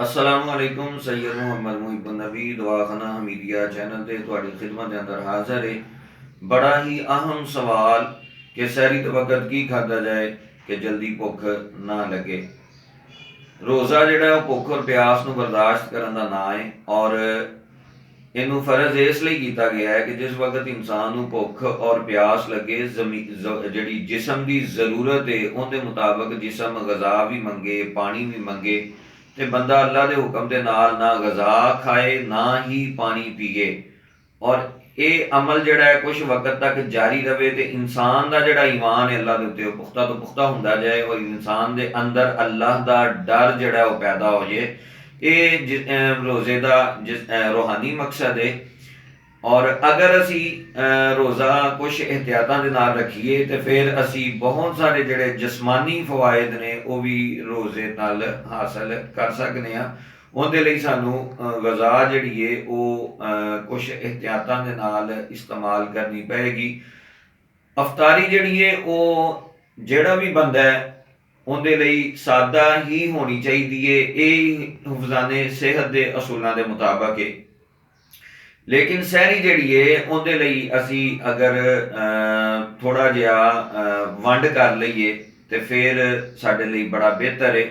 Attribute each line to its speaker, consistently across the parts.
Speaker 1: असलामुअलैकुम सैयद मुहम्मद मुहिब नबी दवाखाना हमीदिया चैनल ते तुहाडी खिदमत के अंदर हाजिर है। बड़ा ही अहम सवाल कि सहरी तो वक्त की खादा जाए कि जल्दी भुख ना लगे। रोज़ा जिहड़ा भुख और प्यास को बर्दाश्त करने का ना है और इनू फर्ज इसलिए किया गया है कि जिस वक्त इंसान को भुख और प्यास लगे जी जिसम की जरूरत है उनके मुताबिक जिसम गज़ा भी मंगे पानी भी मंगे तो बंदा अल्लाह के हुक्म के नाल ना गज़ा खाए ना ही पानी पीए और ये अमल जड़ा है कुछ वक्त तक जारी रहे तो इंसान का जड़ा ईमान है अल्लाह के उत्ते पुख्ता तो पुख्ता होंदा जाए और इंसान के अंदर अल्लाह का डर जड़ा वो पैदा हो जाए। ये रोज़े का जिस रूहानी मकसद है। और अगर असी रोज़ा कुछ एहतियातां दे नाल रखीए तो फिर असी बहुत सारे जिहड़े जिस्मानी फवायद ने वो भी रोज़े नाल हासिल कर सकते हैं। उहदे लई सानू ग़ज़ा जिहड़ी है वो कुछ एहतियातां दे नाल इस्तेमाल करनी पेगी। अफतारी जिहड़ी है वो जिहड़ा भी बंदा है उहदे लई सादा ही होनी चाहिए है। ये हिफज़ाने सेहत के असूलों के मुताबिक है। लेकिन सहरी जिहड़ी है उहदे लई असी अगर थोड़ा जिहा वंड कर लईए तो फिर साडे लई बड़ा बेहतर है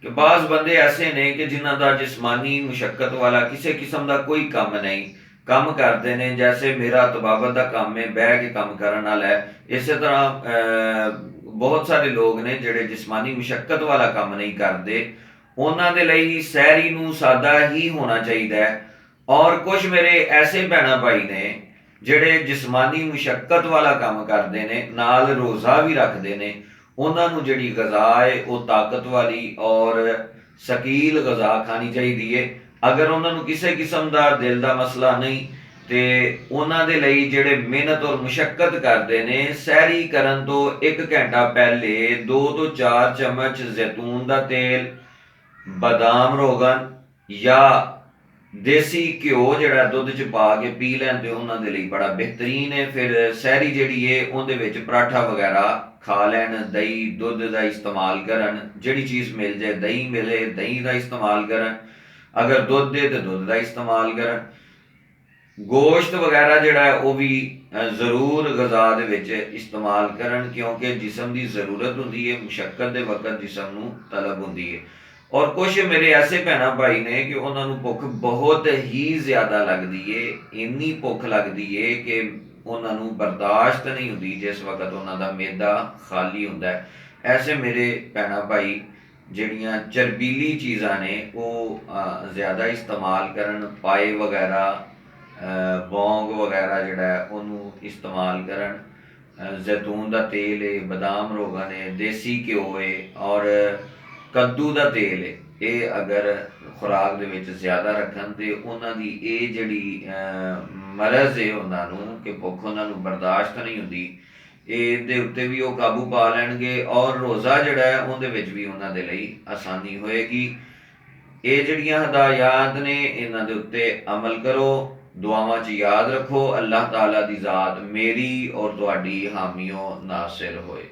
Speaker 1: कि बाज़ बंदे ऐसे ने कि जिन्हां दा जिस्मानी मुशक्कत वाला किसी किस्म का कोई काम नहीं, काम करते हैं जैसे मेरा तबाबत का काम है बह के काम करने वाला है। इस तरह बहुत सारे लोग ने जिहड़े जिस्मानी मुशक्कत वाला काम नहीं करते, उन्हां दे लई सहरी नूं सादा ही होना चाहिए है। और कुछ मेरे ऐसे भैन भाई ने जिहड़े जिस्मानी मुशक्कत वाला काम करते हैं नाल रोज़ा भी रखते हैं, उन्होंने जिहड़ी ग़ज़ा है वो ताकत वाली और शकील ग़ज़ा खानी चाहिए है। अगर उन्होंने किसी किस्म का दिल का मसला नहीं तो उन्होंने लई जिहड़े मेहनत और मुशक्कत करते हैं सहरी करन तो 1 घंटा पहले 2 तो 4 चम्मच जैतून का तेल, बादाम रोगन या देसी घ्यो जिहड़ा दुध च पा के पी लैन तो उन्होंने लिए बड़ा बेहतरीन है। फिर सहरी जिहड़ी है उहदे विच पराठा वगैरह खा लैन, दही दुध का इस्तेमाल करन, जिहड़ी चीज़ मिल जाए दही मिले दही का इस्तेमाल करन, अगर दुध है तो दुध का इस्तेमाल करन। गोश्त वगैरह जिहड़ा है वो भी जरूर ग़ज़ा दे विच इस्तेमाल करन क्योंकि जिसम की जरूरत होंदी है, मुशक्कत के वक्त जिसम नूं तलब होंदी है। और कुछ मेरे ऐसे भैन भाई ने कि उन्होंने भुख बहुत ही ज़्यादा लगती है, इन्नी भुख लगती है कि उन्होंने बर्दाश्त नहीं होती जिस वक्त उन्होंने मैदा खाली होंदा है। ऐसे मेरे भैन भाई जिहड़ियां चरबीली चीज़ां ने वो ज़्यादा इस्तेमाल करन, पाए वगैरह लौंग वगैरह जिहड़ा है उहनूं इस्तेमाल करन, जैतून का तेल है, बादाम रोगन है, देसी घ्यो है और कद्दू का तेल है। ये अगर खुराक दे विच ज़्यादा रखन तो उन्हां दी ये जिहड़ी मरज़ है उन्होंने कि भुख उन्होंने बर्दाश्त नहीं होती, ये उत्ते भी वो काबू पा लैणगे और रोज़ा जिहड़ा है उहदे विच भी उन्हां दे लई आसानी होएगी। ये जिहड़ियां हदायत ने इन्हां दे उत्ते अमल करो, दुआवां च याद रखो। अल्लाह ताला दी ज़ात मेरी और तुहाडी हामियों नासिर होए।